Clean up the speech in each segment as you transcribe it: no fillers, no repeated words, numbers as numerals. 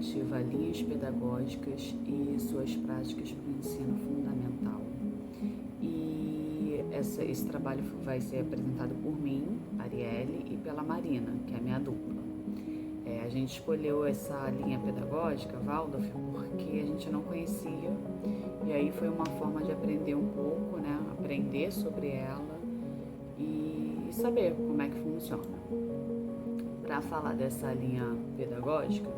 iniciativa Linhas Pedagógicas e suas práticas para o ensino fundamental. E esse trabalho vai ser apresentado por mim, Arielle, e pela Marina, que é a minha dupla. A gente escolheu essa linha pedagógica, Waldorf, porque a gente não conhecia, e aí foi uma forma de aprender um pouco, né? Aprender sobre ela e saber como é que funciona. Para falar dessa linha pedagógica,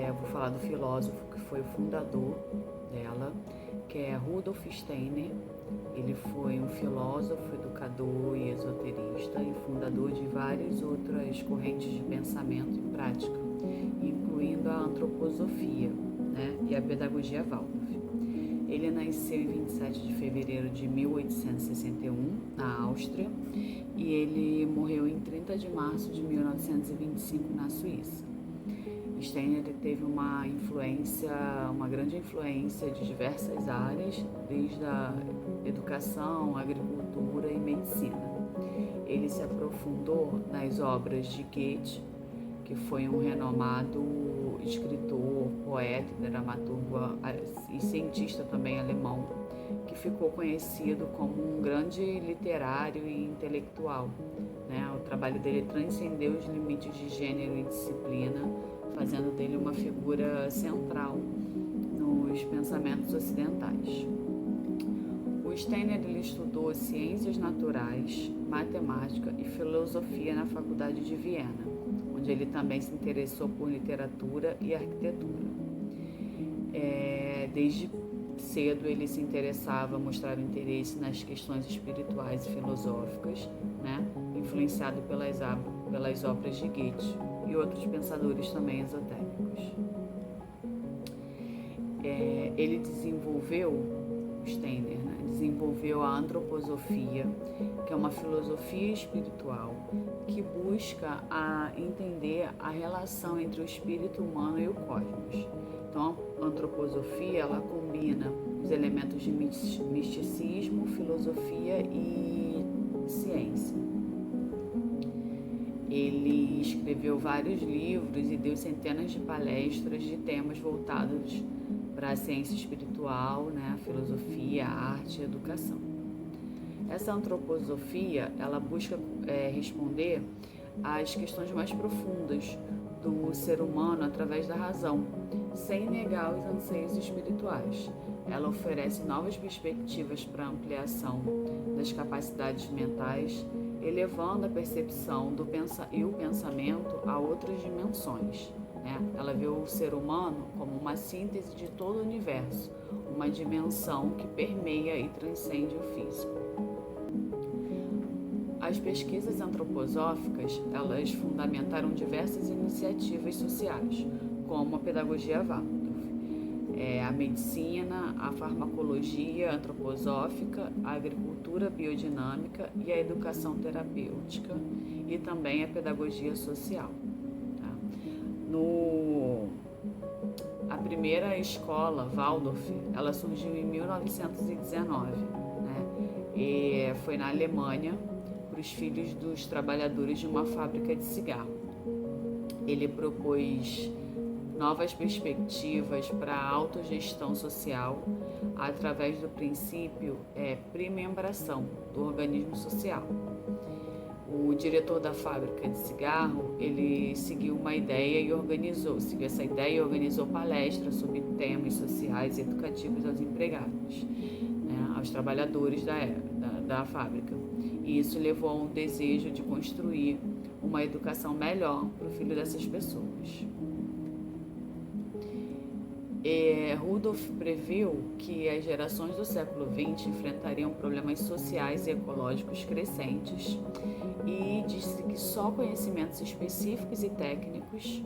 eu vou falar do filósofo que foi o fundador dela, que é Rudolf Steiner. Ele foi um filósofo, educador e esoterista e fundador de várias outras correntes de pensamento e prática, incluindo a antroposofia, né, e a pedagogia Waldorf. Ele nasceu em 27 de fevereiro de 1861, na Áustria, e ele morreu em 30 de março de 1925, na Suíça. Steiner teve uma grande influência de diversas áreas, desde a educação, agricultura e medicina. Ele se aprofundou nas obras de Goethe, que foi um renomado escritor, poeta, dramaturgo e cientista também alemão, que ficou conhecido como um grande literário e intelectual, né? O trabalho dele transcendeu os limites de gênero e disciplina, fazendo dele uma figura central nos pensamentos ocidentais. O Steiner ele estudou ciências naturais, matemática e filosofia na Faculdade de Viena, onde ele também se interessou por literatura e arquitetura. Desde cedo ele se interessava, mostrava interesse nas questões espirituais e filosóficas, né? Influenciado pelas obras de Goethe e outros pensadores também esotéricos. Ele desenvolveu a antroposofia, que é uma filosofia espiritual que busca entender a relação entre o espírito humano e o cosmos. Então, a antroposofia ela combina os elementos de misticismo, filosofia e ciência. Ele escreveu vários livros e deu centenas de palestras de temas voltados para a ciência espiritual, né, a filosofia, a arte e a educação. Essa antroposofia, ela busca responder às questões mais profundas do ser humano através da razão, sem negar os anseios espirituais. Ela oferece novas perspectivas para a ampliação das capacidades mentais, elevando a percepção e o pensamento a outras dimensões. Ela vê o ser humano como uma síntese de todo o universo, uma dimensão que permeia e transcende o físico. As pesquisas antroposóficas, elas fundamentaram diversas iniciativas sociais, como a pedagogia Waldorf, a medicina, a farmacologia antroposófica, a agricultura biodinâmica e a educação terapêutica, e também a pedagogia social. A primeira escola, Waldorf, ela surgiu em 1919, e foi na Alemanha para os filhos dos trabalhadores de uma fábrica de cigarro. Ele propôs novas perspectivas para a autogestão social através do princípio primembração do organismo social. O diretor da fábrica de cigarro, ele seguiu essa ideia e organizou palestras sobre temas sociais e educativos aos empregados, né, aos trabalhadores da fábrica. E isso levou a um desejo de construir uma educação melhor para o filho dessas pessoas. Rudolf previu que as gerações do século XX enfrentariam problemas sociais e ecológicos crescentes e disse que só conhecimentos específicos e técnicos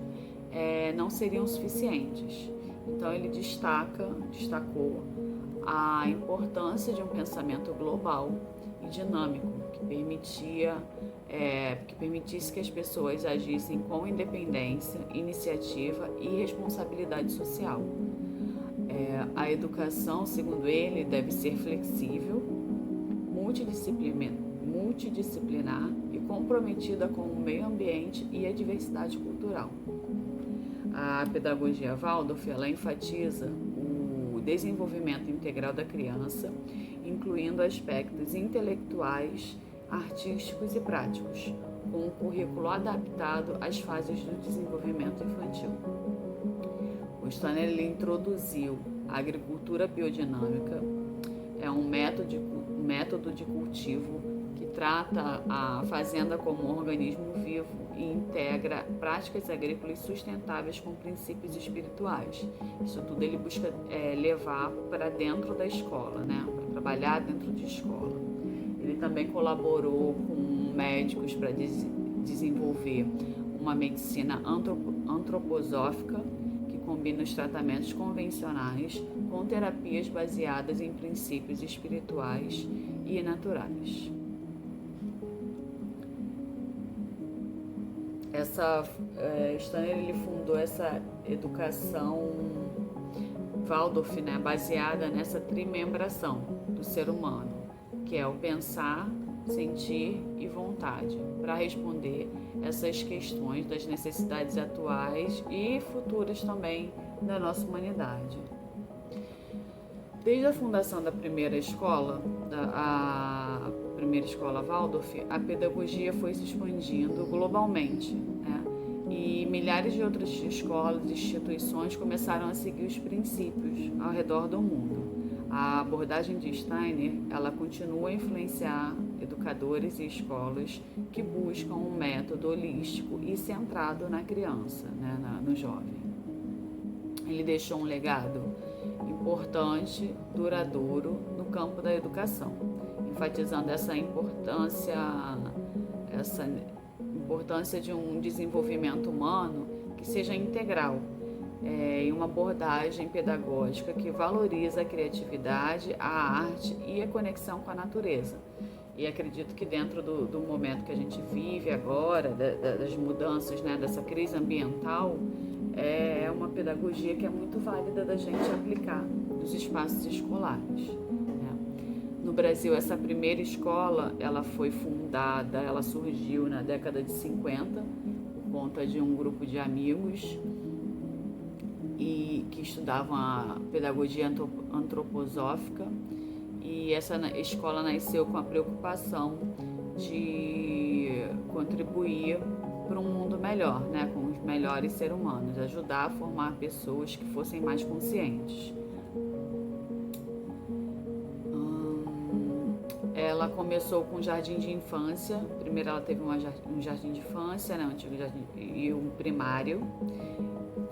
não seriam suficientes. Então ele destacou a importância de um pensamento global e dinâmico que permitisse que as pessoas agissem com independência, iniciativa e responsabilidade social. A educação, segundo ele, deve ser flexível, multidisciplinar e comprometida com o meio ambiente e a diversidade cultural. A pedagogia Waldorf, ela enfatiza o desenvolvimento integral da criança, incluindo aspectos intelectuais, artísticos e práticos, com um currículo adaptado às fases do desenvolvimento infantil. O Steiner ele introduziu a agricultura biodinâmica, é um método de cultivo que trata a fazenda como um organismo vivo e integra práticas agrícolas sustentáveis com princípios espirituais. Isso tudo ele busca levar para dentro da escola, né? Para trabalhar dentro de escola. Ele também colaborou com médicos para desenvolver uma medicina antroposófica que combina os tratamentos convencionais com terapias baseadas em princípios espirituais e naturais. Steiner ele fundou essa educação Waldorf, né, baseada nessa trimembração do ser humano, que é o pensar, sentir e vontade, para responder essas questões das necessidades atuais e futuras também da nossa humanidade. Desde a fundação da primeira escola, a primeira escola Waldorf, a pedagogia foi se expandindo globalmente, né? E milhares de outras escolas e instituições começaram a seguir os princípios ao redor do mundo. A abordagem de Steiner, ela continua a influenciar educadores e escolas que buscam um método holístico e centrado na criança, né, no jovem. Ele deixou um legado importante, duradouro no campo da educação, enfatizando essa importância de um desenvolvimento humano que seja integral, e uma abordagem pedagógica que valoriza a criatividade, a arte e a conexão com a natureza. E acredito que dentro do momento que a gente vive agora, das mudanças, né, dessa crise ambiental, é uma pedagogia que é muito válida da gente aplicar nos espaços escolares, né? No Brasil, essa primeira escola, ela foi fundada, ela surgiu na década de 50, por conta de um grupo de amigos que estudavam a pedagogia antroposófica, e essa escola nasceu com a preocupação de contribuir para um mundo melhor, né, com os melhores seres humanos, ajudar a formar pessoas que fossem mais conscientes. Ela começou com um jardim de infância. Primeiro ela teve um jardim de infância, né, um antigo jardim, e um primário,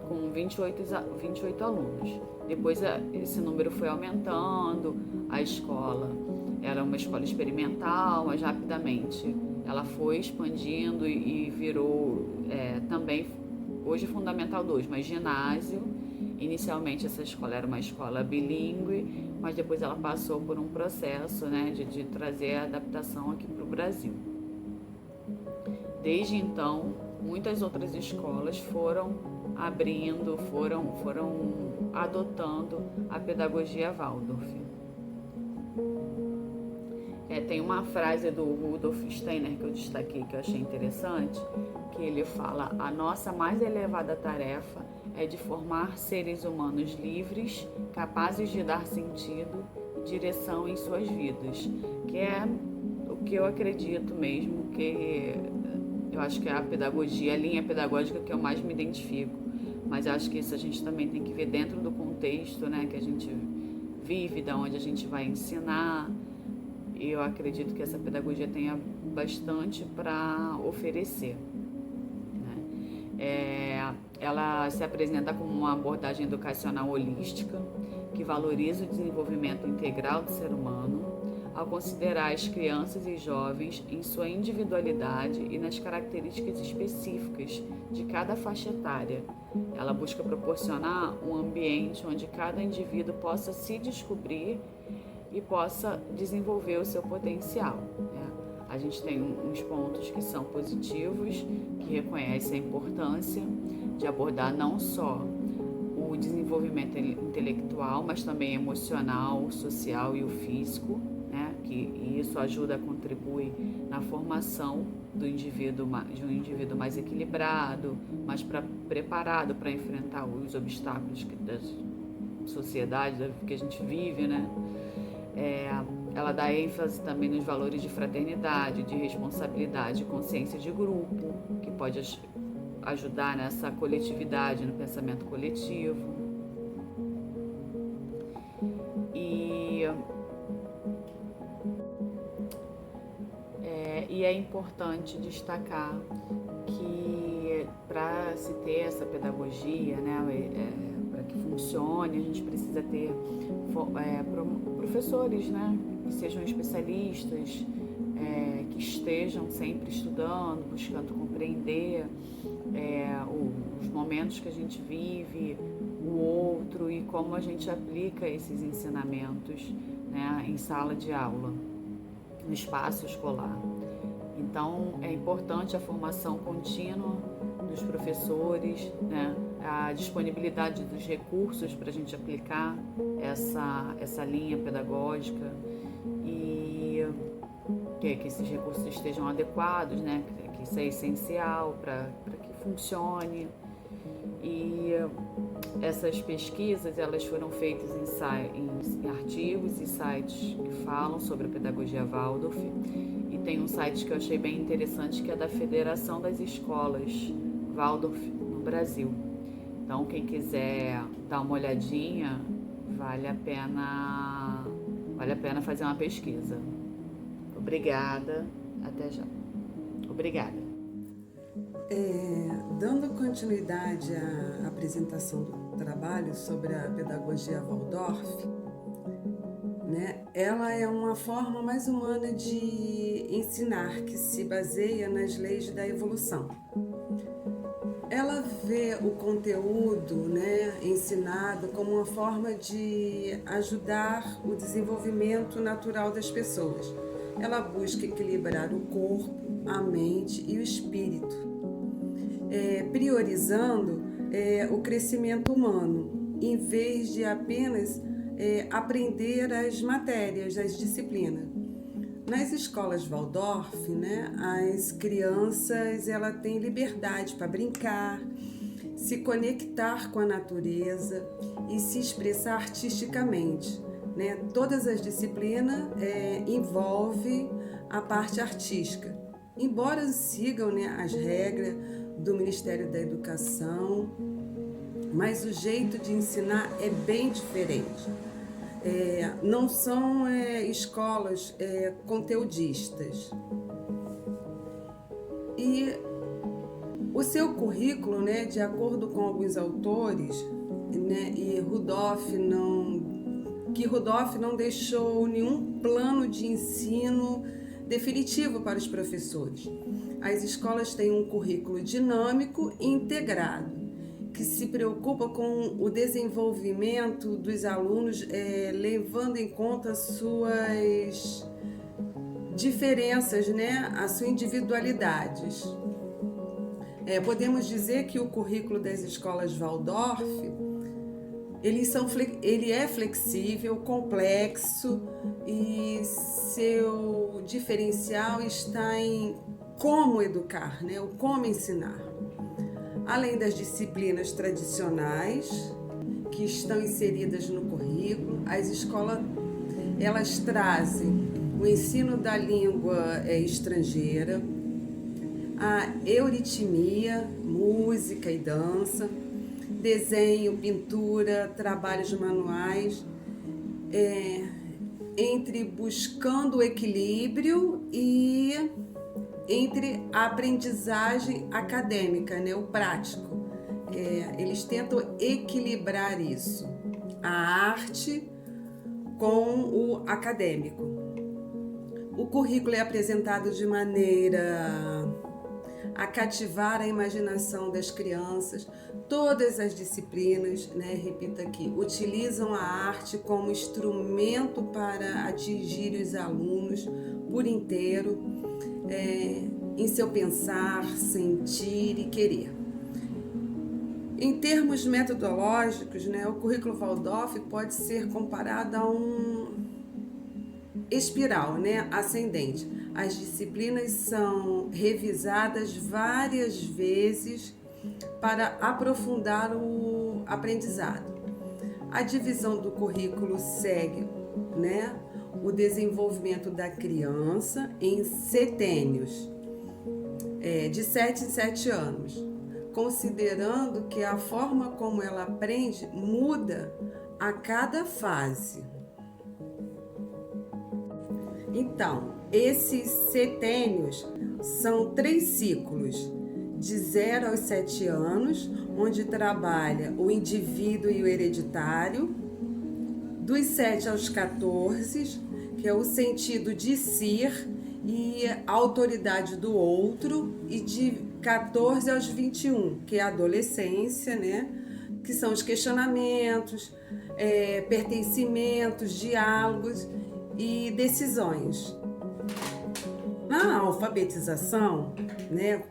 com 28 alunos. Depois esse número foi aumentando. A escola era uma escola experimental, mas rapidamente ela foi expandindo e virou também, hoje Fundamental 2, mas ginásio. Inicialmente essa escola era uma escola bilíngue, mas depois ela passou por um processo, né, de trazer a adaptação aqui para o Brasil. Desde então, muitas outras escolas foram abrindo, foram adotando a pedagogia Waldorf. Tem uma frase do Rudolf Steiner que eu destaquei, que eu achei interessante, que ele fala: a nossa mais elevada tarefa é de formar seres humanos livres, capazes de dar sentido e direção em suas vidas, que é o que eu acredito mesmo, que eu acho que é a pedagogia, a linha pedagógica que eu mais me identifico. Mas eu acho que isso a gente também tem que ver dentro do contexto, né, que a gente vive, da onde a gente vai ensinar. E eu acredito que essa pedagogia tenha bastante para oferecer, né? Ela se apresenta como uma abordagem educacional holística que valoriza o desenvolvimento integral do ser humano, ao considerar as crianças e jovens em sua individualidade e nas características específicas de cada faixa etária. Ela busca proporcionar um ambiente onde cada indivíduo possa se descobrir e possa desenvolver o seu potencial, né? A gente tem uns pontos que são positivos, que reconhecem a importância de abordar não só o desenvolvimento intelectual, mas também emocional, social e o físico, né? Que isso ajuda a contribuir na formação de um indivíduo mais equilibrado, mais preparado para enfrentar os obstáculos da sociedade que a gente vive, né? Ela dá ênfase também nos valores de fraternidade, de responsabilidade e consciência de grupo, que pode ajudar nessa coletividade, no pensamento coletivo. E é importante destacar que para se ter essa pedagogia, né, para que funcione, a gente precisa ter professores, né, que sejam especialistas, que estejam sempre estudando, buscando compreender os momentos que a gente vive, o outro e como a gente aplica esses ensinamentos, né, em sala de aula, no espaço escolar. Então, é importante a formação contínua dos professores, né? A disponibilidade dos recursos para a gente aplicar essa linha pedagógica e que esses recursos estejam adequados, né? Que isso é essencial para que funcione. E essas pesquisas, elas foram feitas em artigos e sites que falam sobre a pedagogia Waldorf. E tem um site que eu achei bem interessante, que é da Federação das Escolas Waldorf no Brasil. Então, quem quiser dar uma olhadinha, vale a pena fazer uma pesquisa. Obrigada, até já. Obrigada. Dando continuidade à apresentação do trabalho sobre a pedagogia Waldorf, né, ela é uma forma mais humana de ensinar que se baseia nas leis da evolução. Ela vê o conteúdo, né, ensinado como uma forma de ajudar o desenvolvimento natural das pessoas. Ela busca equilibrar o corpo, a mente e o espírito, priorizando o crescimento humano, em vez de apenas aprender as matérias, as disciplinas. Nas escolas Waldorf, né, as crianças têm liberdade para brincar, se conectar com a natureza e se expressar artisticamente, né? Todas as disciplinas envolvem a parte artística, embora sigam, né, as regras do Ministério da Educação, mas o jeito de ensinar é bem diferente. Não são escolas conteudistas. E o seu currículo, né, de acordo com alguns autores, né, Rudolf não deixou nenhum plano de ensino definitivo para os professores. As escolas têm um currículo dinâmico e integrado, que se preocupa com o desenvolvimento dos alunos, levando em conta suas diferenças, né, as suas individualidades. Podemos dizer que o currículo das escolas Waldorf, ele é flexível, complexo e seu diferencial está em como educar, né, o como ensinar. Além das disciplinas tradicionais que estão inseridas no currículo, as escolas elas trazem o ensino da língua estrangeira, a euritmia, música e dança, desenho, pintura, trabalhos manuais, entre buscando o equilíbrio e entre a aprendizagem acadêmica, né, o prático. Eles tentam equilibrar isso, a arte com o acadêmico. O currículo é apresentado de maneira a cativar a imaginação das crianças. Todas as disciplinas, né, repito aqui, utilizam a arte como instrumento para atingir os alunos por inteiro, em seu pensar, sentir e querer. Em termos metodológicos, né, o currículo Waldorf pode ser comparado a um espiral, né, ascendente. as disciplinas são revisadas várias vezes para aprofundar o aprendizado. A divisão do currículo segue, né, o desenvolvimento da criança em setênios, de 7 em 7 anos, considerando que a forma como ela aprende muda a cada fase. Então, esses setênios são 3 ciclos, de 0 aos 7 anos, onde trabalha o indivíduo e o hereditário, dos 7 aos 14, que é o sentido de ser e a autoridade do outro, e de 14 aos 21, que é a adolescência, né? Que são os questionamentos, pertencimentos, diálogos e decisões. Na alfabetização, né,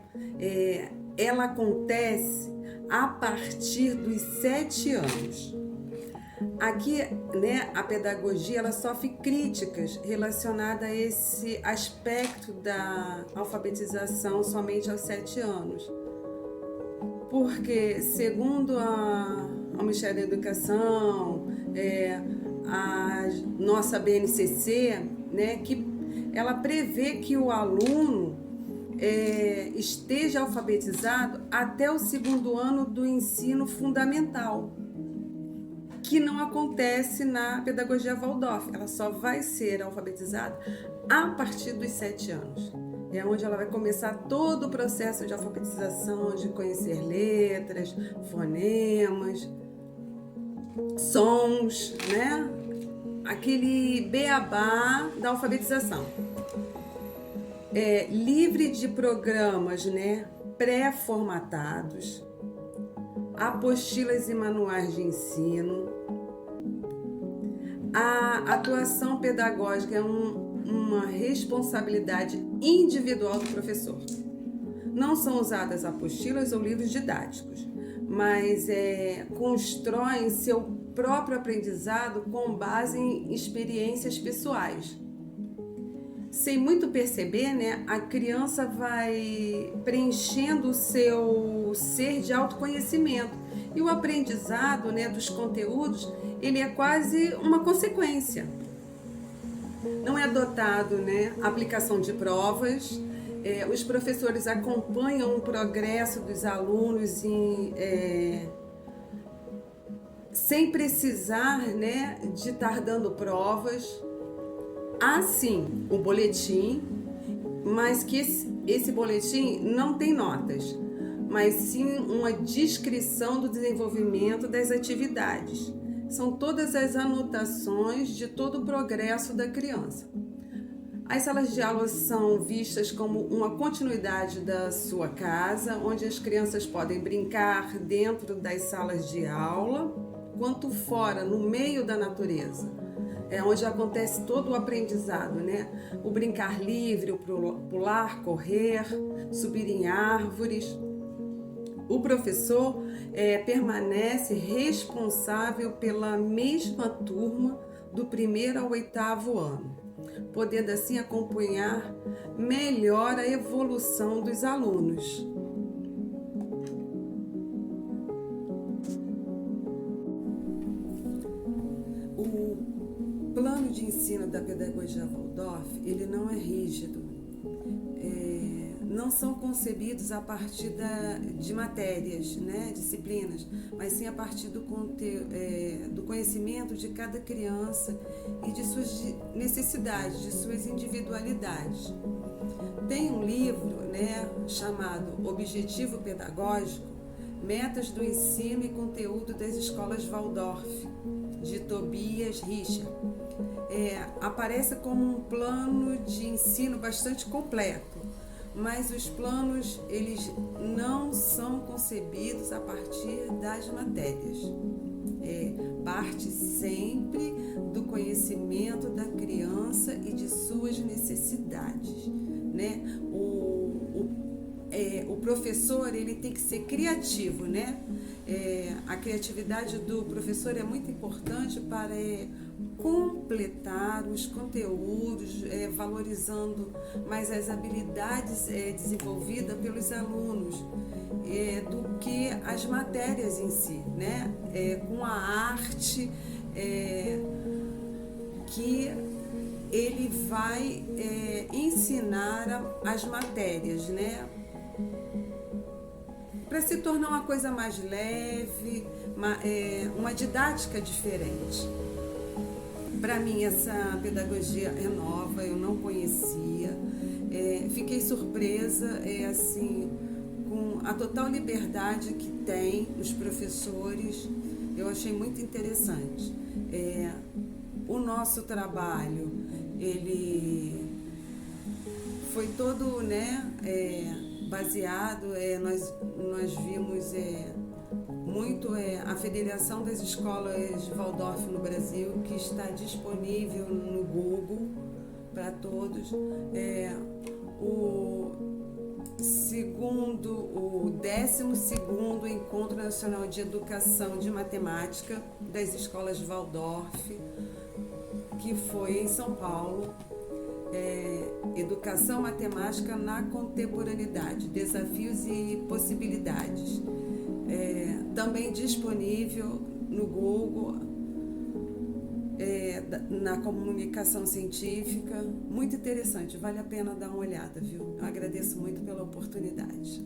ela acontece a partir dos 7 anos. Aqui, né, a pedagogia ela sofre críticas relacionadas a esse aspecto da alfabetização somente aos 7 anos. Porque, segundo o Ministério da Educação, a nossa BNCC, né, que ela prevê que o aluno esteja alfabetizado até o 2º ano do ensino fundamental, que não acontece na pedagogia Waldorf. Ela só vai ser alfabetizada a partir dos 7 anos. É onde ela vai começar todo o processo de alfabetização, de conhecer letras, fonemas, sons, né? Aquele beabá da alfabetização. Livre de programas, né, pré-formatados, apostilas e manuais de ensino. A atuação pedagógica é uma responsabilidade individual do professor. Não são usadas apostilas ou livros didáticos, mas constroem seu próprio aprendizado com base em experiências pessoais. Sem muito perceber, né, a criança vai preenchendo o seu ser de autoconhecimento. E o aprendizado, né, dos conteúdos, ele é quase uma consequência. Não é adotado, né, a aplicação de provas. Os professores acompanham o progresso dos alunos sem precisar, né, de estar dando provas. Há sim o boletim, mas que esse boletim não tem notas, mas sim uma descrição do desenvolvimento das atividades. São todas as anotações de todo o progresso da criança. As salas de aula são vistas como uma continuidade da sua casa, onde as crianças podem brincar dentro das salas de aula, quanto fora, no meio da natureza. É onde acontece todo o aprendizado, né? O brincar livre, o pular, correr, subir em árvores. O professor permanece responsável pela mesma turma do 1º ao 8º ano, podendo assim acompanhar melhor a evolução dos alunos. O plano de ensino da pedagogia Waldorf, ele não é rígido. Não são concebidos a partir de matérias, né, disciplinas, mas sim a partir do conhecimento de cada criança e de suas necessidades, de suas individualidades. Tem um livro, né, chamado Objetivo Pedagógico, Metas do Ensino e Conteúdo das Escolas Waldorf, de Tobias Richter. Aparece como um plano de ensino bastante completo, mas os planos eles não são concebidos a partir das matérias. Parte sempre do conhecimento da criança e de suas necessidades, né? O professor ele tem que ser criativo, né? A criatividade do professor é muito importante para completar os conteúdos, valorizando mais as habilidades desenvolvidas pelos alunos, do que as matérias em si, né? Com a arte que ele vai ensinar as matérias, né? Para se tornar uma coisa mais leve, uma didática diferente. Para mim, essa pedagogia é nova, eu não conhecia. Fiquei surpresa, assim, com a total liberdade que tem os professores. Eu achei muito interessante. O nosso trabalho, ele foi todo, né, baseado, nós vimos muito a Federação das Escolas Waldorf no Brasil, que está disponível no Google para todos. O 12º Encontro Nacional de Educação de Matemática das Escolas Waldorf, que foi em São Paulo. Educação Matemática na Contemporaneidade, Desafios e Possibilidades. Também disponível no Google, na comunicação científica. Muito interessante, vale a pena dar uma olhada, viu? Eu agradeço muito pela oportunidade.